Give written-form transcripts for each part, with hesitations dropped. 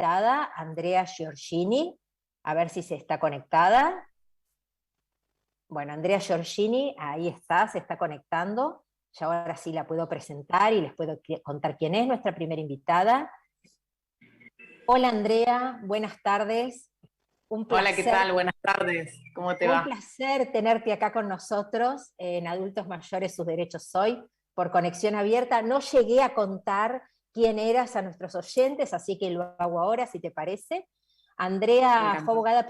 invitada, Andrea Giorgini, a ver si se está conectada. Bueno, Andrea Giorgini, ahí está, se está conectando. Ya ahora sí la puedo presentar y les puedo contar quién es nuestra primera invitada. Hola Andrea, buenas tardes. Un Hola, ¿qué placer, tal? Buenas tardes. ¿Cómo te un va? placer tenerte acá con nosotros en Adultos Mayores, sus derechos hoy, por conexión abierta. No llegué a contar quién eras a nuestros oyentes, así que lo hago ahora, si te parece. Me Andrea fue encantó. abogada,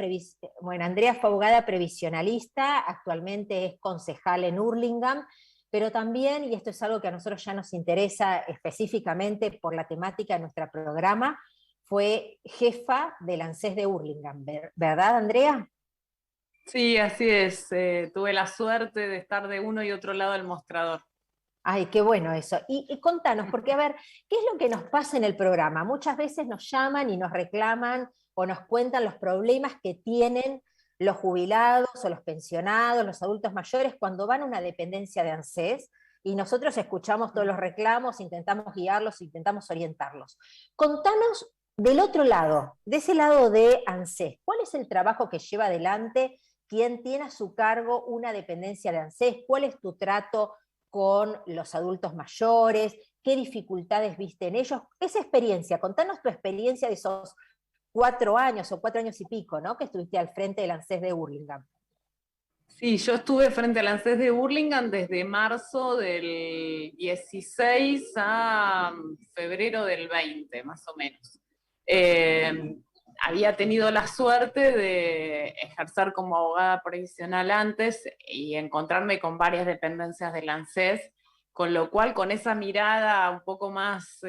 Andrea fue abogada previsionalista, actualmente es concejal en Hurlingham, pero también, y esto es algo que a nosotros ya nos interesa específicamente por la temática de nuestro programa, fue jefa del ANSES de Hurlingham, ¿verdad, Andrea? Sí, así es. Tuve la suerte de estar de uno y otro lado del mostrador. Ay, qué bueno eso. Y contanos, porque a ver, ¿qué es lo que nos pasa en el programa? Muchas veces nos llaman y nos reclaman o nos cuentan los problemas que tienen los jubilados o los pensionados, los adultos mayores, cuando van a una dependencia de ANSES, y nosotros escuchamos todos los reclamos, intentamos guiarlos, intentamos orientarlos. Contanos del otro lado, de ese lado de ANSES, ¿cuál es el trabajo que lleva adelante quien tiene a su cargo una dependencia de ANSES? ¿Cuál es tu trato con los adultos mayores? ¿Qué dificultades viste en ellos? Esa experiencia, contanos tu experiencia de esos 4 años o 4 años y pico, ¿no? Que estuviste al frente del ANSES de Hurlingham. Sí, yo estuve frente al ANSES de Burlingame desde marzo del 16 a febrero del 20, más o menos. Eh, Había tenido la suerte de ejercer como abogada provisional antes y encontrarme con varias dependencias del ANSES, con lo cual con esa mirada un poco más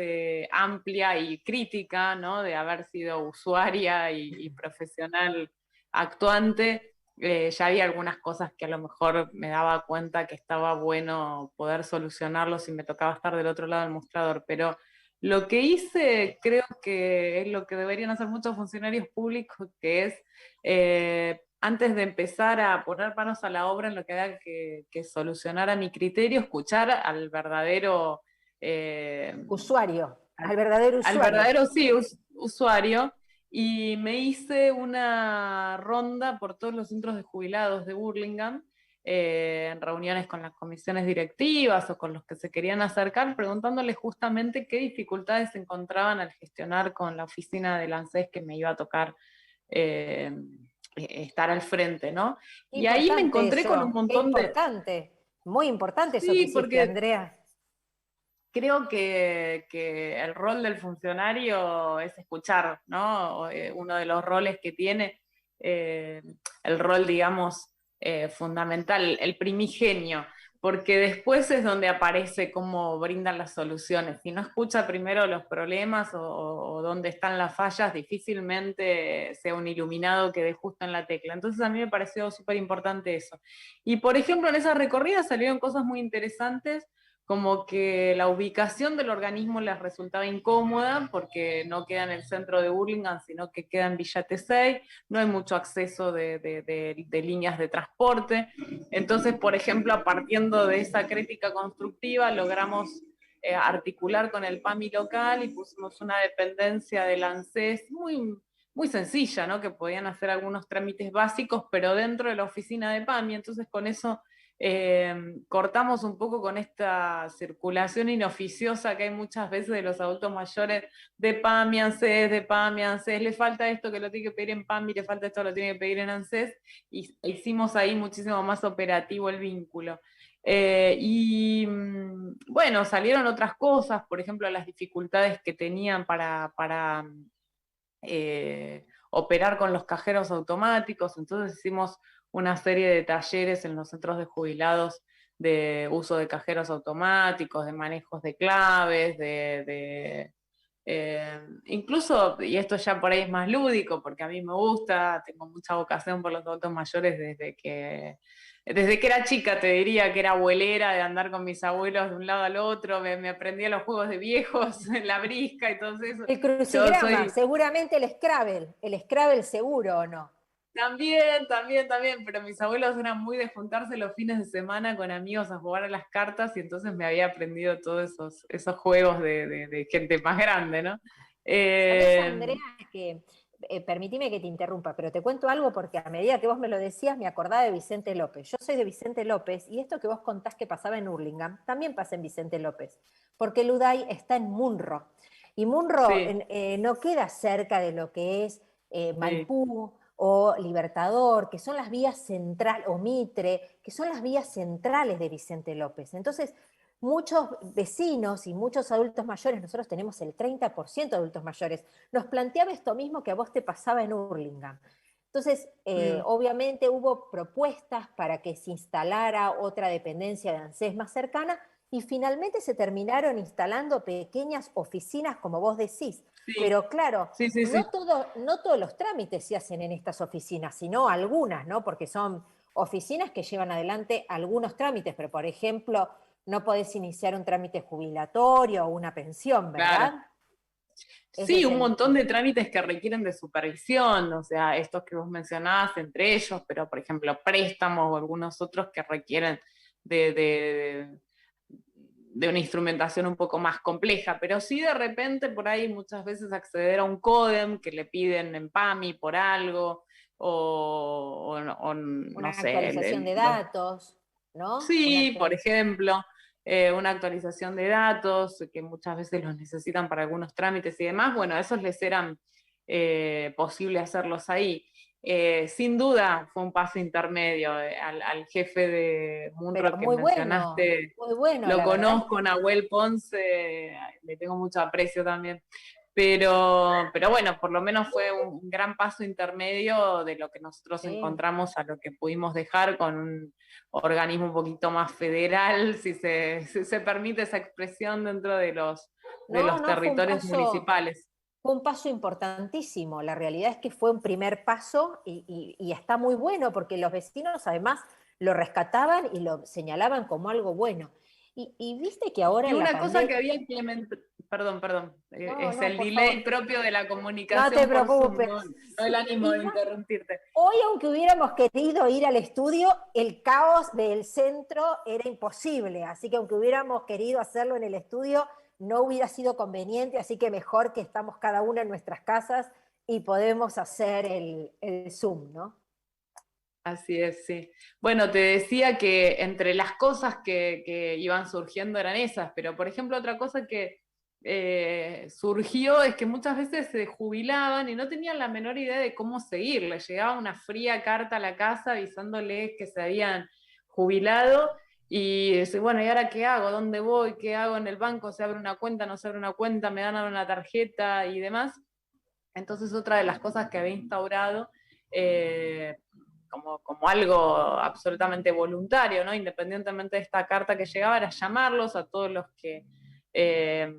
amplia y crítica, ¿no? De haber sido usuaria y profesional actuante, ya había algunas cosas que a lo mejor me daba cuenta que estaba bueno poder solucionarlo si me tocaba estar del otro lado del mostrador, pero lo que hice creo que es lo que deberían hacer muchos funcionarios públicos, que es, antes de empezar a poner manos a la obra en lo que había que solucionar a mi criterio, escuchar al verdadero... Usuario, al, al verdadero al usuario. verdadero sí, usuario, y me hice una ronda por todos los centros de jubilados de Burlingame, en reuniones con las comisiones directivas o con los que se querían acercar, preguntándoles justamente qué dificultades se encontraban al gestionar con la oficina del ANSES que me iba a tocar eh, estar al frente, ¿no? Qué Y ahí me importante encontré con un eso, qué montón de... importante. Muy importante eso que Sí, hiciste, porque Andrea. creo que el rol del funcionario es escuchar, ¿no? Uno de los roles que tiene, eh, el rol, digamos, fundamental, el primigenio, porque después es donde aparece cómo brindan las soluciones. Si no escucha primero los problemas o dónde están las fallas, difícilmente sea un iluminado que dé justo en la tecla. Entonces a mí me pareció súper importante eso. Y por ejemplo, en esa recorrida salieron cosas muy interesantes, como que la ubicación del organismo les resultaba incómoda porque no queda en el centro de Burlingame, sino que queda en Villa Tesey, no hay mucho acceso de líneas de transporte. Entonces, por ejemplo, partiendo de esa crítica constructiva, logramos articular con el PAMI local y pusimos una dependencia del ANSES muy sencilla, ¿no? Que podían hacer algunos trámites básicos, pero dentro de la oficina de PAMI. Entonces, con eso cortamos un poco con esta circulación inoficiosa que hay muchas veces de los adultos mayores, de PAMI, ANSES, de PAMI, ANSES, le falta esto que lo tiene que pedir en PAMI, le falta esto que lo tiene que pedir en ANSES, y hicimos ahí muchísimo más operativo el vínculo. Bueno, salieron otras cosas, por ejemplo, las dificultades que tenían para operar con los cajeros automáticos, entonces hicimos una serie de talleres en los centros de jubilados de uso de cajeros automáticos, de manejos de claves, incluso, y esto ya por ahí es más lúdico, porque a mí me gusta, tengo mucha vocación por los adultos mayores desde que era chica, te diría que era abuelera, de andar con mis abuelos de un lado al otro, me aprendía los juegos de viejos, la brisca y todo eso. El Yo crucigrama, soy seguramente el Scrabble seguro o no. también, pero mis abuelos eran muy de juntarse los fines de semana con amigos a jugar a las cartas y entonces me había aprendido todos esos juegos de gente más grande, ¿no? ¿Sabés, Andrea, que permitime que te interrumpa, pero te cuento algo porque a medida que vos me lo decías me acordaba de Vicente López. Yo soy de Vicente López y esto que vos contás que pasaba en Hurlingham también pasa en Vicente López, porque el UDAI está en Munro y Munro Sí, no queda cerca de lo que es sí. Maipú o Libertador, que son las vías centrales, o Mitre, que son las vías centrales de Vicente López. Entonces, muchos vecinos y muchos adultos mayores, nosotros tenemos el 30% de adultos mayores, nos planteaba esto mismo que a vos te pasaba en Hurlingham. Entonces, Mm. obviamente hubo propuestas para que se instalara otra dependencia de ANSES más cercana y finalmente se terminaron instalando pequeñas oficinas, como vos decís. Sí, Pero claro, sí, sí, sí. no todos los trámites se hacen en estas oficinas, sino algunas, ¿no? Porque son oficinas que llevan adelante algunos trámites, pero por ejemplo, no podés iniciar un trámite jubilatorio o una pensión, Claro. ¿verdad? Ese Sí, es un el... montón de trámites que requieren de supervisión, o sea, estos que vos mencionabas entre ellos, pero por ejemplo préstamos o algunos otros que requieren de, de, de una instrumentación un poco más compleja, pero sí de repente por ahí muchas veces acceder a un códem que le piden en PAMI por algo, o no Una sé, actualización de datos, ¿no? sí, por ejemplo, una actualización de datos que muchas veces los necesitan para algunos trámites y demás, bueno, esos les eran posible hacerlos ahí. Sin duda fue un paso intermedio. Al jefe de Munro Pero que mencionaste, muy bueno, lo la verdad es conozco, Nahuel Ponce, le tengo mucho aprecio también. Pero bueno, por lo menos fue un gran paso intermedio de lo que nosotros que encontramos a lo que pudimos dejar con un organismo un poquito más federal, si se permite esa expresión dentro de no, los no, territorios municipales. fue un paso importantísimo. La realidad es que fue un primer paso y está muy bueno porque los vecinos además lo rescataban y lo señalaban como algo bueno. Y viste que ahora Y en la una cosa pandemia... que había implementado, perdón, No, es no, el por favor, delay propio de la no te comunicación por Zoom, no, preocupes. no el ánimo de Igual, interrumpirte. hoy, aunque hubiéramos querido ir al estudio, el caos del centro era imposible, así que aunque hubiéramos querido hacerlo en el estudio, no hubiera sido conveniente, así que mejor que estamos cada una en nuestras casas y podemos hacer el Zoom, ¿no? Así es, sí. Bueno, te decía que entre las cosas que iban surgiendo eran esas, pero por ejemplo otra cosa que surgió es que muchas veces se jubilaban y no tenían la menor idea de cómo seguir. Les llegaba una fría carta a la casa avisándoles que se habían jubilado y dice, bueno, ¿y ahora qué hago? ¿Dónde voy? ¿Qué hago en el banco? ¿Se abre una cuenta? ¿No se abre una cuenta? ¿Me dan una tarjeta? Y demás. Entonces otra de las cosas que había instaurado eh, como algo absolutamente voluntario, ¿no? Independientemente de esta carta que llegaba, era llamarlos a todos los que eh,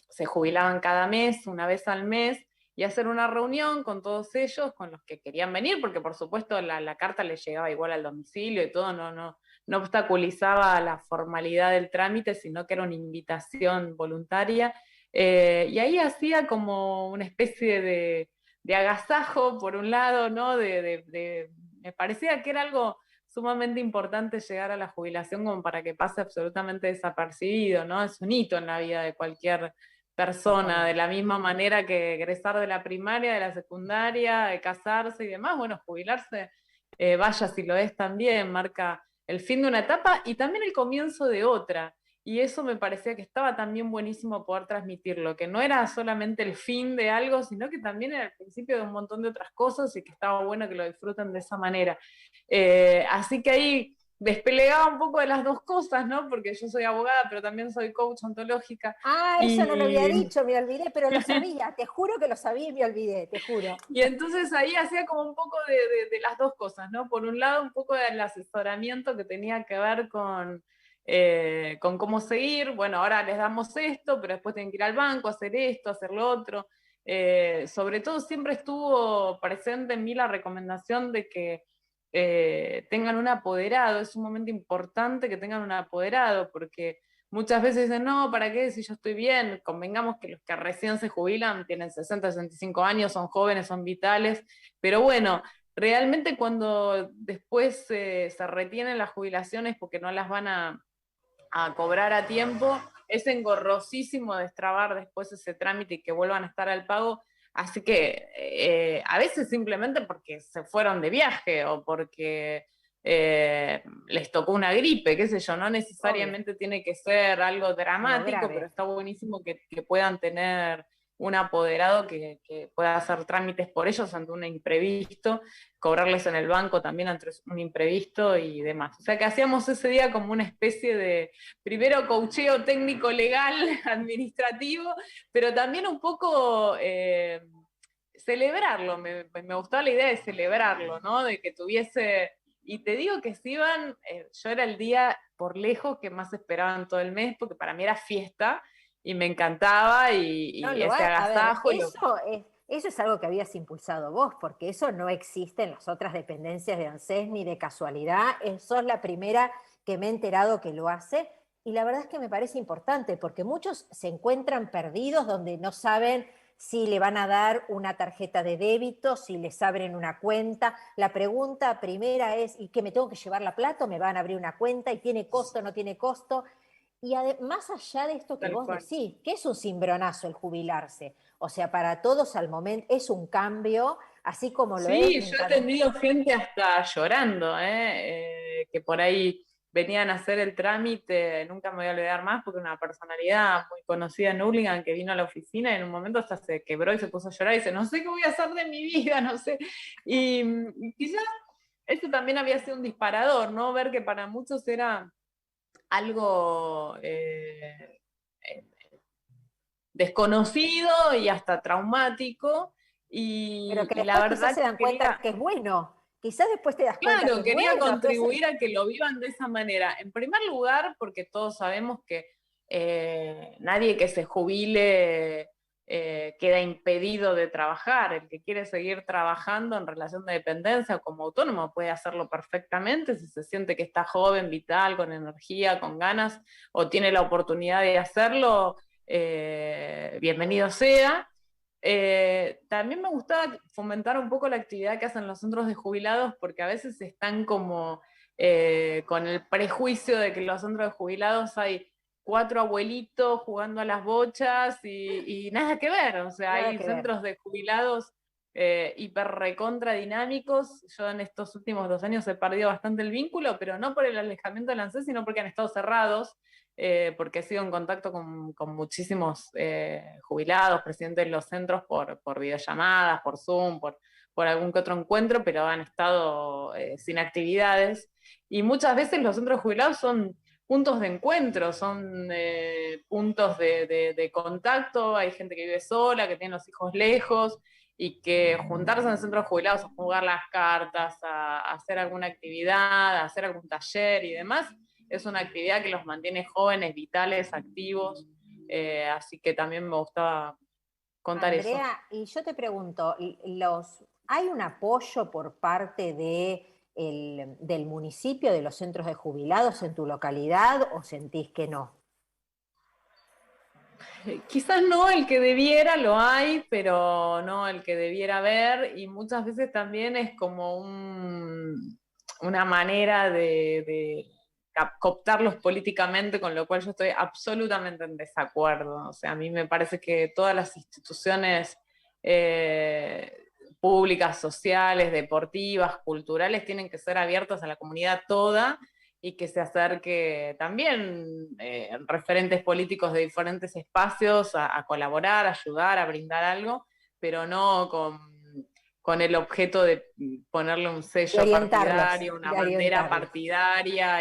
se jubilaban cada mes, una vez al mes, y hacer una reunión con todos ellos, con los que querían venir, porque por supuesto la carta les llegaba igual al domicilio y todo, no obstaculizaba la formalidad del trámite, sino que era una invitación voluntaria. Y ahí hacía como una especie de agasajo, por un lado, ¿no? Me parecía que era algo sumamente importante llegar a la jubilación como para que pase absolutamente desapercibido, ¿no? Es un hito en la vida de cualquier persona, de Totalmente. la misma manera que egresar de la primaria, de la secundaria, de casarse y demás, bueno, jubilarse, vaya si lo es también, marca el fin de una etapa y también el comienzo de otra. Y eso me parecía que estaba también buenísimo poder transmitirlo, que no era solamente el fin de algo, sino que también era el principio de un montón de otras cosas y que estaba bueno que lo disfruten de esa manera. Así que ahí desplegaba un poco de las dos cosas, ¿no? Porque yo soy abogada, pero también soy coach ontológica. Ah, eso no lo había Y, dicho, me olvidé, pero lo sabía, te juro que lo sabía y me olvidé, te juro. y entonces ahí hacía como un poco de las dos cosas, ¿no? Por un lado, un poco del asesoramiento que tenía que ver con cómo seguir. Bueno, ahora les damos esto, pero después tienen que ir al banco, hacer esto, hacer lo otro. Sobre todo siempre estuvo presente en mí la recomendación de que tengan un apoderado. Es un momento importante que tengan un apoderado, porque muchas veces dicen, no, ¿para qué? Si yo estoy bien, convengamos que los que recién se jubilan tienen 60, 65 años, son jóvenes, son vitales, pero bueno, realmente cuando después se retienen las jubilaciones porque no las van a cobrar a tiempo, es engorrosísimo destrabar después ese trámite y que vuelvan a estar al pago. Así que a veces simplemente porque se fueron de viaje o porque les tocó una gripe, qué sé yo, no necesariamente Obvio, tiene que ser algo algo dramático, pero grave. está buenísimo que puedan tener un apoderado que pueda hacer trámites por ellos ante un imprevisto, cobrarles en el banco también ante un imprevisto y demás. O sea que hacíamos ese día como una especie de, primero, coacheo técnico legal, administrativo, pero también un poco celebrarlo, me gustaba la idea de celebrarlo, ¿no? De que tuviese, y te digo que si iban, yo era el día por lejos que más esperaban todo el mes, porque para mí era fiesta, y me encantaba, No, y ese a ver, agasajo, eso es algo que habías impulsado vos, porque eso no existe en las otras dependencias de ANSES ni de casualidad. Sos la primera que me he enterado que lo hace. Y la verdad es que me parece importante, porque muchos se encuentran perdidos donde no saben si le van a dar una tarjeta de débito, si les abren una cuenta. La pregunta primera es, ¿y qué me tengo que llevar la plata o me van a abrir una cuenta? ¿Y tiene costo o no tiene costo? Y más allá de esto que tal vos cual. decís, que es un cimbronazo el jubilarse, o sea, para todos al momento es un cambio, así como lo es, Sí, yo he atendido gente hasta llorando, que por ahí venían a hacer el trámite, nunca me voy a olvidar más, porque una personalidad muy conocida en Hurlingham que vino a la oficina y en un momento hasta se quebró y se puso a llorar y dice, no sé qué voy a hacer de mi vida, no sé. Y quizás eso también había sido un disparador, ¿no? Ver que para muchos era algo eh, desconocido y hasta traumático. pero que Y la después quizás verdad se dan cuenta quería, que es bueno, quizás después te das cuenta que claro, es quería bueno, entonces, contribuir a que lo vivan de esa manera. En primer lugar, porque todos sabemos que nadie que se jubile queda impedido de trabajar. El que quiere seguir trabajando en relación de dependencia o como autónomo puede hacerlo perfectamente si se siente que está joven, vital, con energía, con ganas, o tiene la oportunidad de hacerlo, bienvenido sea. También me gustaba fomentar un poco la actividad que hacen los centros de jubilados, porque a veces están como con el prejuicio de que en los centros de jubilados hay cuatro abuelitos jugando a las bochas y nada que ver. O sea, nada hay que ver. centros de jubilados hiper recontra dinámicos. Yo en estos últimos 2 años he perdido bastante el vínculo, pero no por el alejamiento del ANSES, sino porque han estado cerrados, porque he sido en contacto con muchísimos jubilados, presidentes de los centros por videollamadas, por Zoom, por algún que otro encuentro, pero han estado sin actividades. Y muchas veces los centros jubilados son puntos de encuentro, son puntos de contacto, hay gente que vive sola, que tiene los hijos lejos, y que juntarse en centros jubilados a jugar las cartas, a hacer alguna actividad, a hacer algún taller y demás, es una actividad que los mantiene jóvenes, vitales, activos, así que también me gustaba contar eso. Andrea, y yo te pregunto, ¿hay un apoyo por parte del municipio, de los centros de jubilados en tu localidad o sentís que no? Quizás no el que debiera, lo hay, pero no el que debiera haber, y muchas veces también es como una manera de cooptarlos políticamente, con lo cual yo estoy absolutamente en desacuerdo. O sea, a mí me parece que todas las instituciones eh, públicas, sociales, deportivas, culturales, tienen que ser abiertas a la comunidad toda, y que se acerque también referentes políticos de diferentes espacios a colaborar, a ayudar, a brindar algo, pero no con el objeto de ponerle un Y sello orientarlos, partidario, una y bandera orientarlos. partidaria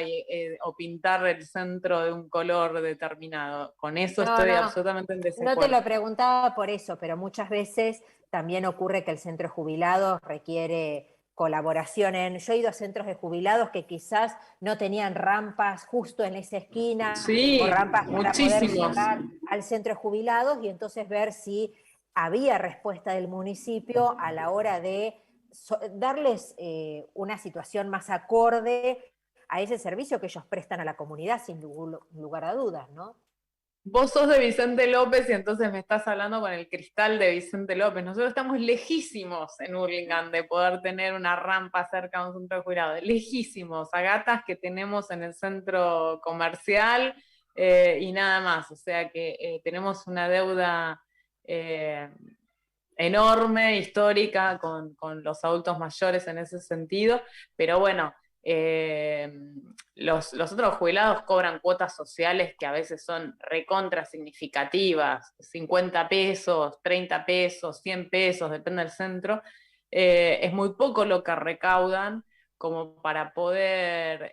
o pintar el centro de un color determinado. Con eso No, estoy no, absolutamente en no te desacuerdo. lo preguntaba por eso, pero muchas veces también ocurre que el centro de jubilados requiere colaboración yo he ido a centros de jubilados que quizás no tenían rampas justo en esa esquina o Sí, rampas para poder muchísimos. llegar al centro de jubilados y entonces ver si había respuesta del municipio a la hora de darles una situación más acorde a ese servicio que ellos prestan a la comunidad, sin lugar a dudas, ¿no? Vos sos de Vicente López y entonces me estás hablando con el cristal de Vicente López. Nosotros estamos lejísimos en Hurlingham de poder tener una rampa cerca de un centro de jubilados. Lejísimos, a gatas que tenemos en el centro comercial, y nada más. O sea que tenemos una deuda enorme, histórica, con los adultos mayores en ese sentido, pero bueno, eh, los otros jubilados cobran cuotas sociales que a veces son recontra significativas, 50 pesos, 30 pesos, 100 pesos, depende del centro. Es muy poco lo que recaudan como para poder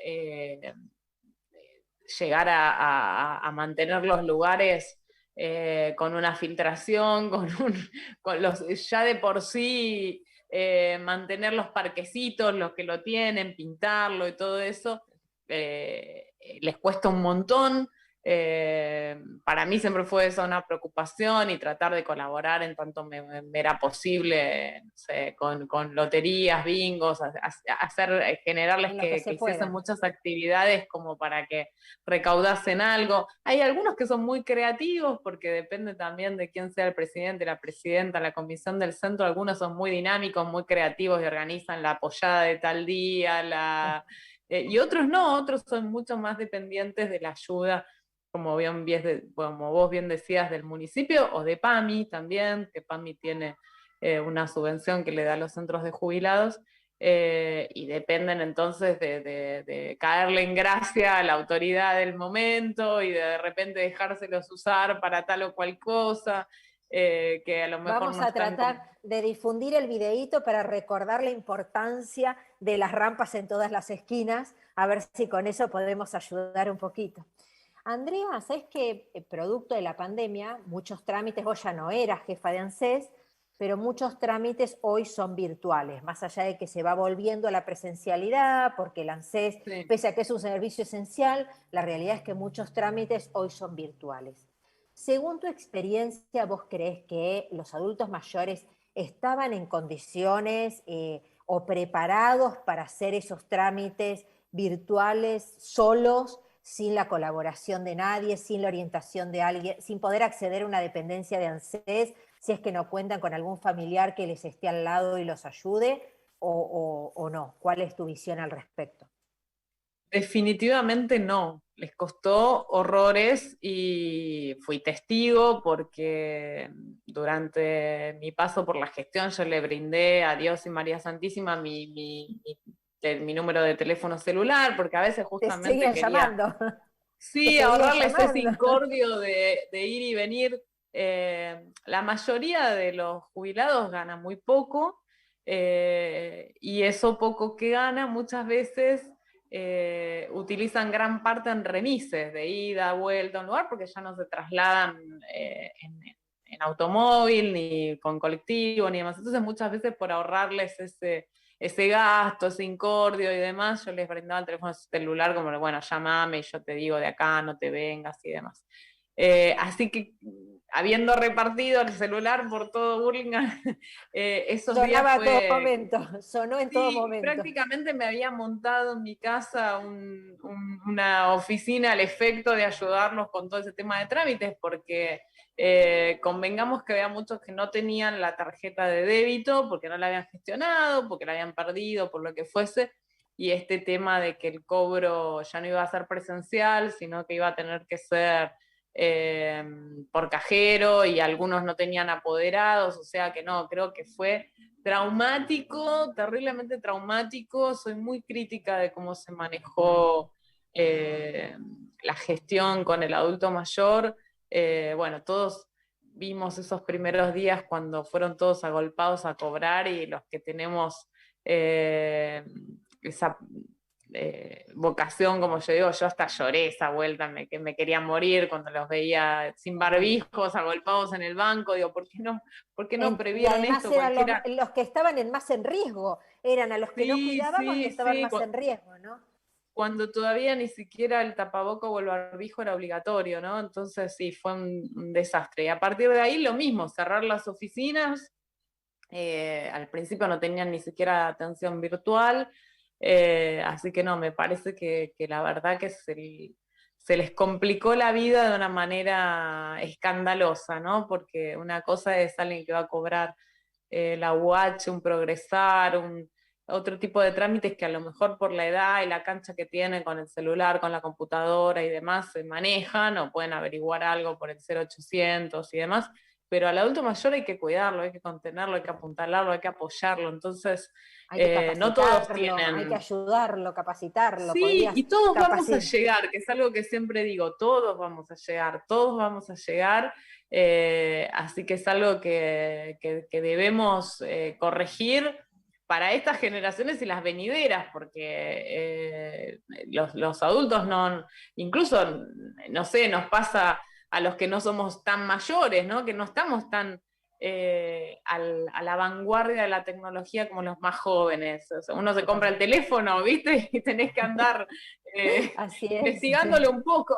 llegar a mantener los lugares con una filtración, con los ya de por sí mantener los parquecitos, los que lo tienen, pintarlo y todo eso, les cuesta un montón. Para mí siempre fue eso una preocupación y tratar de colaborar en tanto me era posible, no sé, con loterías, bingos, hacer, generarles en lo que que se hiciesen pueda. muchas actividades como para que recaudasen algo. Hay algunos que son muy creativos porque depende también de quién sea el presidente, la presidenta, la comisión del centro. Algunos son muy dinámicos, muy creativos y organizan la apoyada de tal día, y otros no, otros son mucho más dependientes de la ayuda, como vos bien decías, del municipio o de PAMI también, que PAMI tiene una subvención que le da a los centros de jubilados, y dependen entonces de caerle en gracia a la autoridad del momento y de repente dejárselos usar para tal o cual cosa, que a lo mejor Vamos no a están como... tratar de difundir el videíto para recordar la importancia de las rampas en todas las esquinas, a ver si con eso podemos ayudar un poquito. Andrea, ¿sabes que producto de la pandemia, muchos trámites, vos ya no eras jefa de ANSES, pero muchos trámites hoy son virtuales, más allá de que se va volviendo a la presencialidad, porque el ANSES, Sí. pese a que es un servicio esencial, la realidad es que muchos trámites hoy son virtuales. Según tu experiencia, ¿vos crees que los adultos mayores estaban en condiciones o preparados para hacer esos trámites virtuales solos, sin la colaboración de nadie, sin la orientación de alguien, sin poder acceder a una dependencia de ANSES, si es que no cuentan con algún familiar que les esté al lado y los ayude, o no? ¿Cuál es tu visión al respecto? Definitivamente no, les costó horrores y fui testigo porque durante mi paso por la gestión yo le brindé a Dios y María Santísima mi número de teléfono celular, porque a veces Te justamente seguían quería, llamando, te sí, seguían ahorrarles ese llamando. incordio de ir y venir. La mayoría de los jubilados gana muy poco, y eso poco que gana muchas veces utilizan gran parte en remises, de ida, vuelta a un lugar, porque ya no se trasladan en automóvil, ni con colectivo, ni demás. Entonces muchas veces por ahorrarles ese gasto, ese incordio y demás, yo les brindaba el teléfono celular como, bueno, llámame y yo te digo de acá, no te vengas y demás. Así que, habiendo repartido el celular por todo Burlingame, esos días Sonaba a todo fue... momento, sonó en todo Sí, momento. prácticamente me había montado en mi casa una oficina al efecto de ayudarlos con todo ese tema de trámites, porque convengamos que había muchos que no tenían la tarjeta de débito porque no la habían gestionado, porque la habían perdido, por lo que fuese, y este tema de que el cobro ya no iba a ser presencial, sino que iba a tener que ser eh, por cajero, y algunos no tenían apoderados, o sea que no, creo que fue traumático, terriblemente traumático. Soy muy crítica de cómo se manejó eh, la gestión con el adulto mayor. Bueno, todos vimos esos primeros días cuando fueron todos agolpados a cobrar, y los que tenemos esa vocación, como yo digo, yo hasta lloré esa vuelta, que me quería morir cuando los veía sin barbijos, agolpados en el banco. Digo, por qué no Y previeron además esto? eran Cualquiera. los que estaban más en riesgo, eran a los que no Sí, cuidábamos y sí, estaban sí. más en riesgo, ¿no? Cuando todavía ni siquiera el tapaboca o el barbijo era obligatorio, ¿no? Entonces sí, fue un desastre. Y a partir de ahí lo mismo, cerrar las oficinas. Al principio no tenían ni siquiera atención virtual, así que no, me parece que la verdad que se les complicó la vida de una manera escandalosa, ¿no? Porque una cosa es alguien que va a cobrar la UH, un progresar, otro tipo de trámites que a lo mejor por la edad y la cancha que tienen con el celular, con la computadora y demás, se manejan o pueden averiguar algo por el 0800 y demás, pero al adulto mayor hay que cuidarlo, hay que contenerlo, hay que apuntalarlo, hay que apoyarlo. Entonces, Hay que no todos capacitarlo, hay que tienen... ayudarlo, capacitarlo, Sí, podrías y todos vamos a capacitar. llegar, que es algo que siempre digo, todos vamos a llegar, todos vamos a llegar, así que es algo que debemos corregir para estas generaciones y las venideras, porque los adultos no, incluso, no sé, nos pasa a los que no somos tan mayores, ¿no? Que no estamos tan a la vanguardia de la tecnología como los más jóvenes. O sea, uno se compra el Totalmente. teléfono, ¿viste? Y tenés que andar Así es. investigándolo un poco.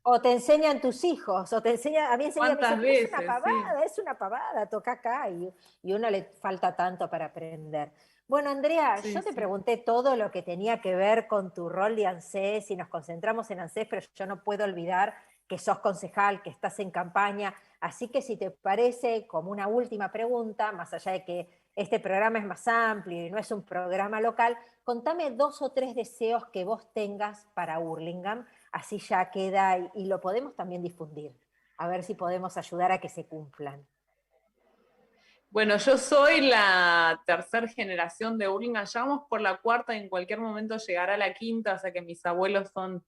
O te enseñan tus hijos, o te enseñan, a mí enseguida me dicen, ¿Cuántas pero veces? Sí, es una pavada, toca acá, y uno le falta tanto para aprender. Bueno, Andrea, sí, yo te sí. pregunté todo lo que tenía que ver con tu rol de ANSES y nos concentramos en ANSES, pero yo no puedo olvidar que sos concejal, que estás en campaña, así que si te parece, como una última pregunta, más allá de que este programa es más amplio y no es un programa local, contame 2 o 3 deseos que vos tengas para Hurlingham, así ya queda y lo podemos también difundir, a ver si podemos ayudar a que se cumplan. Bueno, yo soy la tercera generación de Hurlingham, ya vamos por la cuarta y en cualquier momento llegará la quinta, o sea que mis abuelos son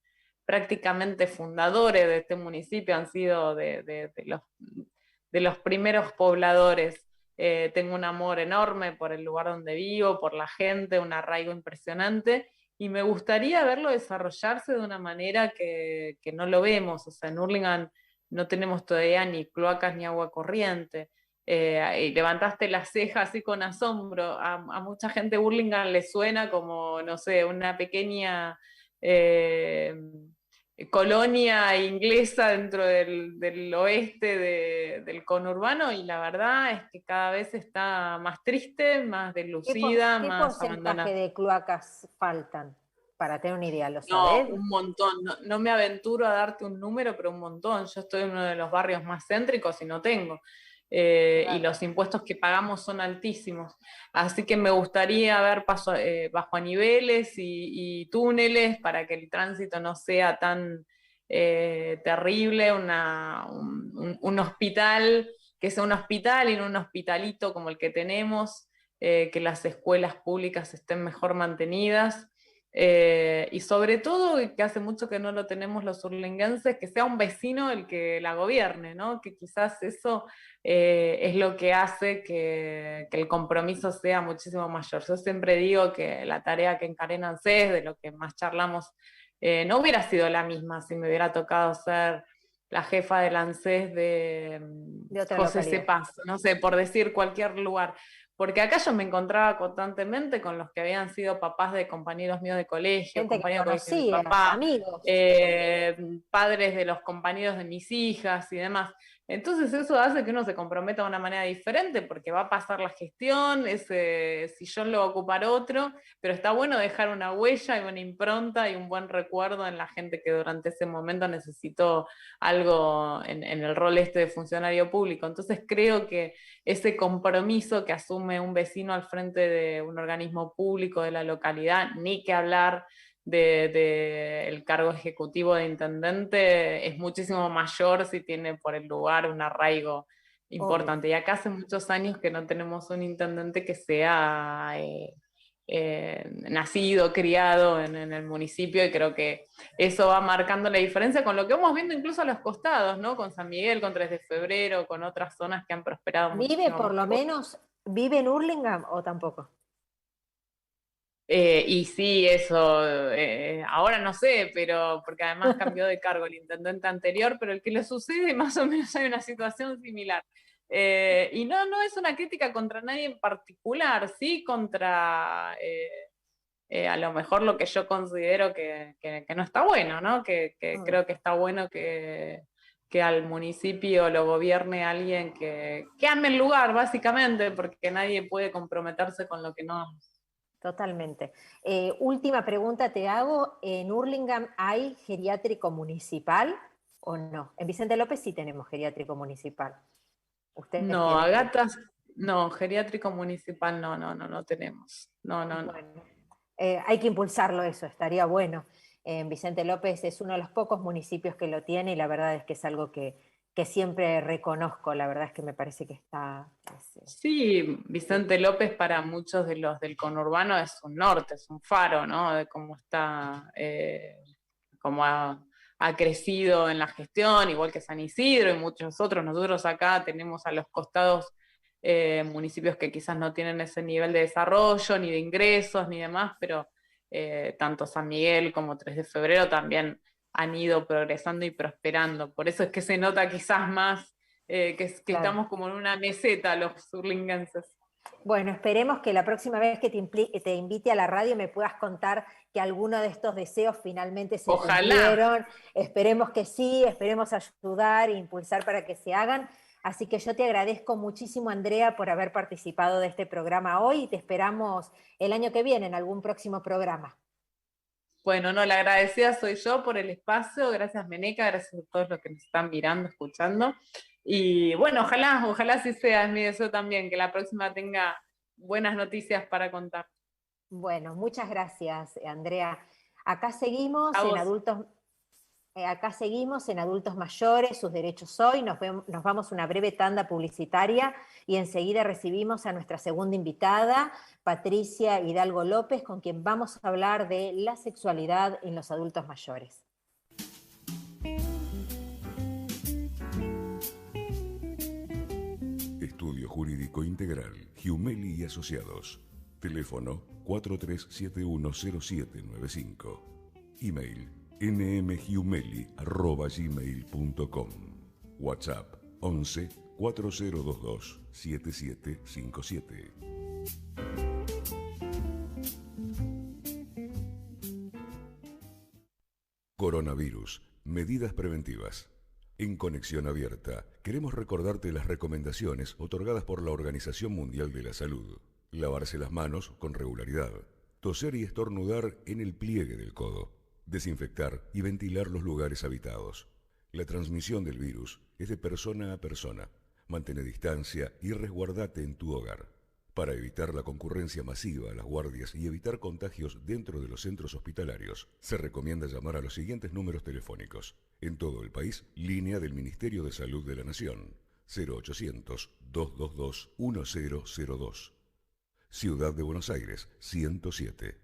prácticamente fundadores de este municipio, han sido de los primeros pobladores. Tengo un amor enorme por el lugar donde vivo, por la gente, un arraigo impresionante, y me gustaría verlo desarrollarse de una manera que no lo vemos. O sea, en Hurlingham no tenemos todavía ni cloacas ni agua corriente. Y levantaste las cejas así con asombro. A mucha gente Hurlingham le suena como, no sé, una pequeña eh, colonia inglesa dentro del oeste del conurbano, y la verdad es que cada vez está más triste, más deslucida, ¿Qué más porcentaje abandonada. de cloacas faltan? Para tener una idea, ¿lo No, sabés? un montón. No, no me aventuro a darte un número, pero un montón. Yo estoy en uno de los barrios más céntricos y no tengo. Y Claro. los impuestos que pagamos son altísimos. Así que me gustaría ver bajo a niveles y túneles para que el tránsito no sea tan terrible. Un hospital, que sea un hospital y no un hospitalito como el que tenemos, que las escuelas públicas estén mejor mantenidas. Y sobre todo, y que hace mucho que no lo tenemos los hurlinguenses, que sea un vecino el que la gobierne, ¿no? Que quizás eso es lo que hace que el compromiso sea muchísimo mayor. Yo siempre digo que la tarea que encaré en ANSES, de lo que más charlamos, no hubiera sido la misma si me hubiera tocado ser la jefa del ANSES de De otra José localidad. Cepaz, no sé, por decir cualquier lugar. Porque acá yo me encontraba constantemente con los que habían sido papás de compañeros míos de colegio, Gente que compañeros de colegio de mi conocías, papá, amigos. padres de los compañeros de mis hijas y demás. Entonces eso hace que uno se comprometa de una manera diferente, porque va a pasar la gestión, ese sillón lo va a ocupar otro, pero está bueno dejar una huella y una impronta y un buen recuerdo en la gente que durante ese momento necesitó algo en el rol este de funcionario público. Entonces creo que ese compromiso que asume un vecino al frente de un organismo público de la localidad, ni que hablar del cargo ejecutivo de intendente, es muchísimo mayor si tiene por el lugar un arraigo Obvio. importante. Y acá hace muchos años que no tenemos un intendente que sea nacido, criado en el municipio, y creo que eso va marcando la diferencia con lo que vamos viendo incluso a los costados, ¿no? Con San Miguel, con 3 de Febrero, con otras zonas que han prosperado ¿Vive muchísimo por más lo que vos. menos, vive en Hurlingham o tampoco? Y sí, eso, ahora no sé, pero porque además cambió de cargo el intendente anterior, pero el que le sucede más o menos hay una situación similar. Y no, no es una crítica contra nadie en particular, sí contra a lo mejor lo que yo considero que no está bueno, ¿no? Que Mm. creo que está bueno que al municipio lo gobierne alguien que ame el lugar, básicamente, porque nadie puede comprometerse con lo que no. Totalmente. Última pregunta te hago. ¿En Hurlingham hay geriátrico municipal o no? En Vicente López sí tenemos geriátrico municipal. Ustedes No, tienen a gatas, No, geriátrico municipal no tenemos. No. Bueno, hay que impulsarlo eso, estaría bueno. Vicente López es uno de los pocos municipios que lo tiene y la verdad es que es algo que siempre reconozco, la verdad es que me parece que está... Sí, Vicente López para muchos de los del conurbano es un norte, es un faro, ¿no? De cómo está, cómo ha crecido en la gestión, igual que San Isidro y muchos otros. Nosotros acá tenemos a los costados municipios que quizás no tienen ese nivel de desarrollo, ni de ingresos, ni demás, pero tanto San Miguel como 3 de Febrero también han ido progresando y prosperando. Por eso es que se nota quizás más que Claro. estamos como en una meseta los surlingenses. Bueno, esperemos que la próxima vez que te invite a la radio me puedas contar que alguno de estos deseos finalmente se cumplieron. Esperemos que sí, esperemos ayudar e impulsar para que se hagan. Así que yo te agradezco muchísimo, Andrea, por haber participado de este programa hoy y te esperamos el año que viene en algún próximo programa. Bueno, no, la agradecida soy yo por el espacio. Gracias, Meneca, gracias a todos los que nos están mirando, escuchando. Y bueno, ojalá así sea, es mi deseo también, que la próxima tenga buenas noticias para contar. Bueno, muchas gracias, Andrea. Acá seguimos en adultos mayores, sus derechos hoy. Nos vamos a una breve tanda publicitaria y enseguida recibimos a nuestra segunda invitada, Patricia Hidalgo López, con quien vamos a hablar de la sexualidad en los adultos mayores. Estudio Jurídico Integral, Giumeli y Asociados. Teléfono 43710795. Email nmgiumeli@gmail.com. WhatsApp 11 4022 7757. Coronavirus. Medidas preventivas. En Conexión Abierta, queremos recordarte las recomendaciones otorgadas por la Organización Mundial de la Salud. Lavarse las manos con regularidad. Toser y estornudar en el pliegue del codo. Desinfectar y ventilar los lugares habitados. La transmisión del virus es de persona a persona. Mantén distancia y resguardate en tu hogar. Para evitar la concurrencia masiva a las guardias y evitar contagios dentro de los centros hospitalarios, se recomienda llamar a los siguientes números telefónicos. En todo el país, línea del Ministerio de Salud de la Nación, 0800-222-1002. Ciudad de Buenos Aires, 107.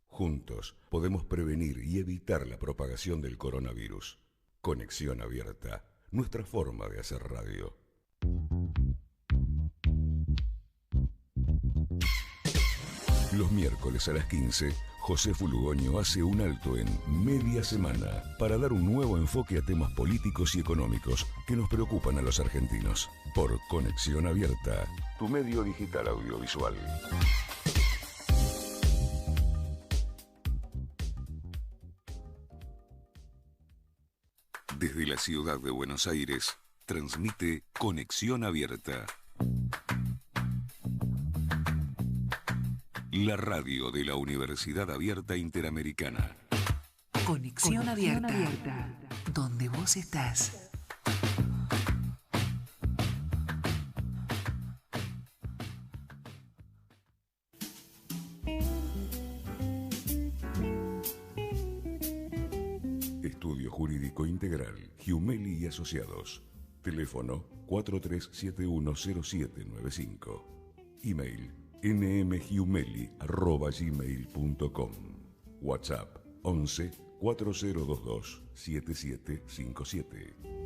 Juntos podemos prevenir y evitar la propagación del coronavirus. Conexión Abierta, nuestra forma de hacer radio. Los miércoles a las 15, José Fulugoño hace un alto en Media Semana para dar un nuevo enfoque a temas políticos y económicos que nos preocupan a los argentinos. Por Conexión Abierta, tu medio digital audiovisual. Desde la ciudad de Buenos Aires, transmite Conexión Abierta. La radio de la Universidad Abierta Interamericana. Conexión Abierta. Donde vos estás. Estudio Jurídico Integral, Giumeli y Asociados. Teléfono 43710795. Email nmgiumeli@gmail.com. WhatsApp 11 4022 7757.